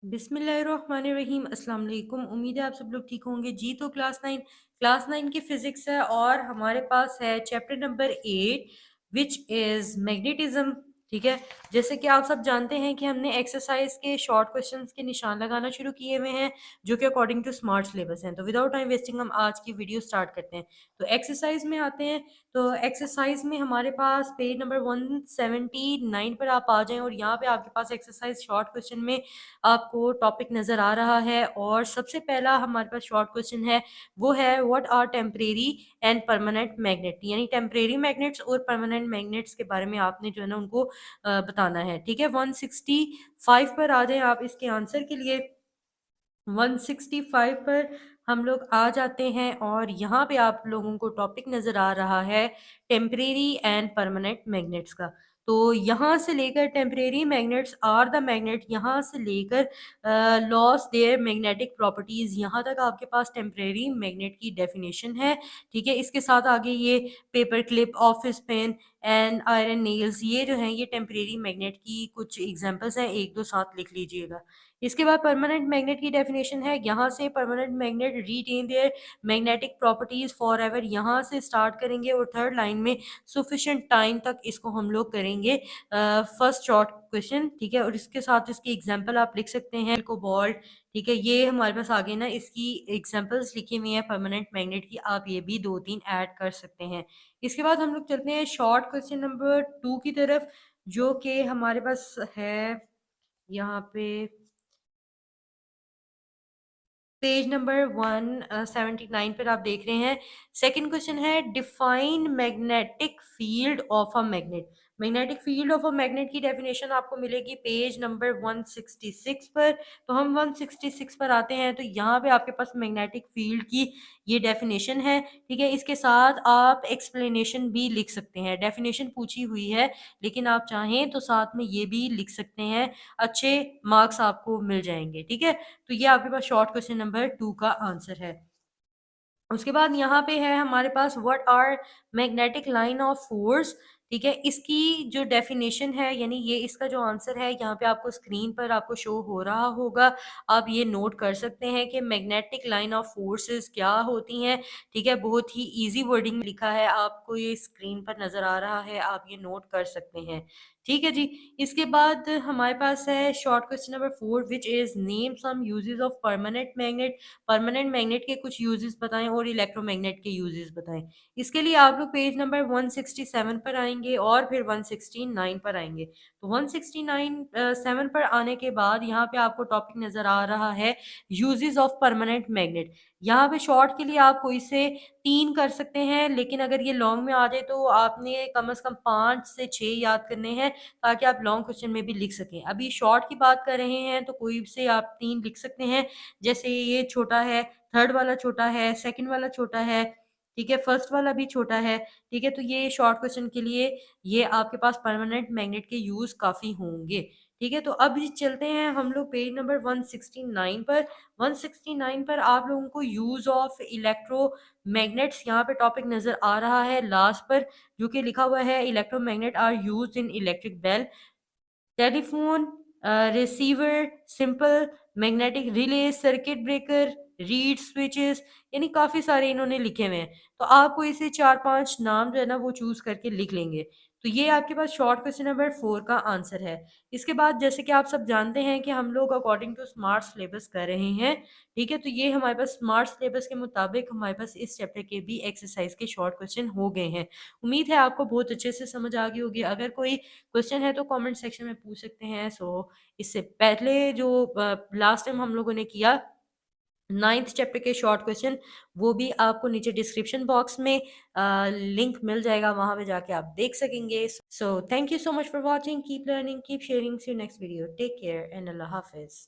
बिस्मिल्लाहिर्रहमानिर्रहीम। अस्सलाम वालेकुम। उम्मीद है आप सब लोग ठीक होंगे जी। तो क्लास नाइन की फिजिक्स है और हमारे पास है chapter number 8 which is magnetism. ठीक है, जैसे कि आप सब जानते हैं कि हमने एक्सरसाइज के शॉर्ट क्वेश्चंस के निशान लगाना शुरू किए हुए हैं जो कि अकॉर्डिंग टू स्मार्ट सिलेबस हैं। तो विदाउट टाइम वेस्टिंग हम आज की वीडियो स्टार्ट करते हैं। तो एक्सरसाइज में आते हैं। तो एक्सरसाइज में हमारे पास पेज नंबर 179 पर आप आ जाएं और यहाँ पे आपके पास एक्सरसाइज शॉर्ट क्वेश्चन में आपको टॉपिक नज़र आ रहा है। और सबसे पहला हमारे पास शॉर्ट क्वेश्चन है, वो है what are temporary and permanent magnet. यानी टेम्परेरी मैग्नेट्स और परमानेंट मैग्नेट्स के बारे में आपने जो है ना उनको बताना है। ठीक है, 165 पर आ जाएं आप इसके आंसर के लिए। 165 पर हम लोग आ जाते हैं और यहाँ पे आप लोगों को टॉपिक नज़र आ रहा है टेम्परेरी एंड परमानेंट मैग्नेट्स का। तो यहाँ से लेकर temporary magnets are the magnet, यहाँ से लेकर लॉस देयर मैग्नेटिक प्रॉपर्टीज़, यहाँ तक आपके पास टेम्परेरी मैग्नेट की डेफिनेशन है। ठीक है, इसके साथ आगे ये paper clip, office pen and iron nails, ये जो हैं ये टेम्परेरी मैग्नेट की कुछ एग्जांपल्स हैं, एक दो साथ लिख लीजिएगा। इसके बाद परमानेंट मैग्नेट की डेफिनेशन है, यहाँ से permanent magnet retain their magnetic properties for ever, यहाँ से स्टार्ट करेंगे और थर्ड लाइन में सफिशिएंट टाइम तक इसको हम लोग करेंगे फर्स्ट शॉर्ट क्वेश्चन। ठीक है, और इसके साथ इसकी एग्जांपल आप लिख सकते हैं कोबाल्ट। ठीक है, ये हमारे पास आगे ना इसकी एग्जांपल्स लिखी हुई हैं परमानेंट मैग्नेट की, आप ये भी दो तीन ऐड कर सकते हैं। इसके बाद हम लोग चलते हैं शॉर्ट क्वेश्चन नंबर 2 की तरफ, जो कि हमारे पास है यहाँ पे पेज नंबर 179 पर आप देख रहे हैं। सेकंड क्वेश्चन है, define magnetic field of a magnet. Magnetic field of a magnet की डेफिनेशन आपको मिलेगी पेज नंबर 166 पर। तो हम 166 पर आते हैं, तो यहाँ पे आपके पास मैग्नेटिक फील्ड की ये डेफिनेशन है। ठीक है, इसके साथ आप एक्सप्लेनेशन भी लिख सकते हैं। डेफिनेशन पूछी हुई है लेकिन आप चाहें तो साथ में ये भी लिख सकते हैं, अच्छे मार्क्स आपको मिल जाएंगे। ठीक है, तो ये आपके पास शॉर्ट क्वेश्चन नंबर 2 का आंसर है। उसके बाद यहाँ पे है हमारे पास what are magnetic line of force. ठीक है, इसकी जो डेफिनेशन है, यानी ये इसका जो आंसर है यहाँ पे आपको स्क्रीन पर आपको शो हो रहा होगा। आप ये नोट कर सकते हैं कि मैग्नेटिक लाइन ऑफ फोर्सेस क्या होती हैं। ठीक है, बहुत ही इजी वर्डिंग में लिखा है, आपको ये स्क्रीन पर नज़र आ रहा है, आप ये नोट कर सकते हैं। ठीक है जी। इसके बाद हमारे पास है short question number 4 which is name some uses of permanent magnet. Permanent magnet के कुछ यूजेस बताएं और इलेक्ट्रोमैग्नेट के यूजेस बताएं। इसके लिए आप लोग पेज नंबर 167 पर आएंगे और फिर 169 पर आएंगे। तो 169 7 पर आने के बाद यहाँ पे आपको टॉपिक नजर आ रहा है यूजेस ऑफ परमानेंट मैग्नेट। यहाँ पे शॉर्ट के लिए आप कोई से 3 कर सकते हैं, लेकिन अगर ये लॉन्ग में आ जाए तो आपने कम से कम 5 से 6 याद करने हैं ताकि आप लॉन्ग क्वेश्चन में भी लिख सकें। अभी शॉर्ट की बात कर रहे हैं तो कोई से आप 3 लिख सकते हैं, जैसे ये छोटा है, थर्ड वाला छोटा है, सेकंड वाला छोटा है। ठीक है, फर्स्ट वाला भी छोटा है। ठीक है, तो ये शॉर्ट क्वेश्चन के लिए ये आपके पास परमानेंट मैग्नेट के यूज काफी होंगे। ठीक है, तो अब चलते हैं हम लोग पेज नंबर 169 पर। 169 पर आप लोगों को यूज ऑफ इलेक्ट्रोमैग्नेट्स यहाँ पे टॉपिक नजर आ रहा है लास्ट पर, जो कि लिखा हुआ है electromagnet are use in electric bell, telephone, receiver, simple magnetic relay, circuit breaker, reed switches, यानी काफ़ी सारे इन्होंने लिखे हुए हैं। तो आपको इसे 4-5 नाम जो है ना वो चूज़ करके लिख लेंगे। तो ये आपके पास शॉर्ट क्वेश्चन नंबर 4 का आंसर है। इसके बाद जैसे कि आप सब जानते हैं कि हम लोग अकॉर्डिंग टू स्मार्ट सिलेबस कर रहे हैं। ठीक है, तो ये हमारे पास स्मार्ट सिलेबस के मुताबिक हमारे पास इस चैप्टर के भी एक्सरसाइज के शॉर्ट क्वेश्चन हो गए हैं। उम्मीद है आपको बहुत अच्छे से समझ आ गई होगी। अगर कोई क्वेश्चन है तो कमेंट सेक्शन में पूछ सकते हैं। सो इससे पहले जो लास्ट टाइम हम लोगों ने किया 9th चैप्टर के शॉर्ट क्वेश्चन, वो भी आपको नीचे डिस्क्रिप्शन बॉक्स में लिंक मिल जाएगा, वहां पे जाके आप देख सकेंगे। So thank you so much for watching, keep learning, keep sharing, see you next video, take care and अल्लाह हाफिज।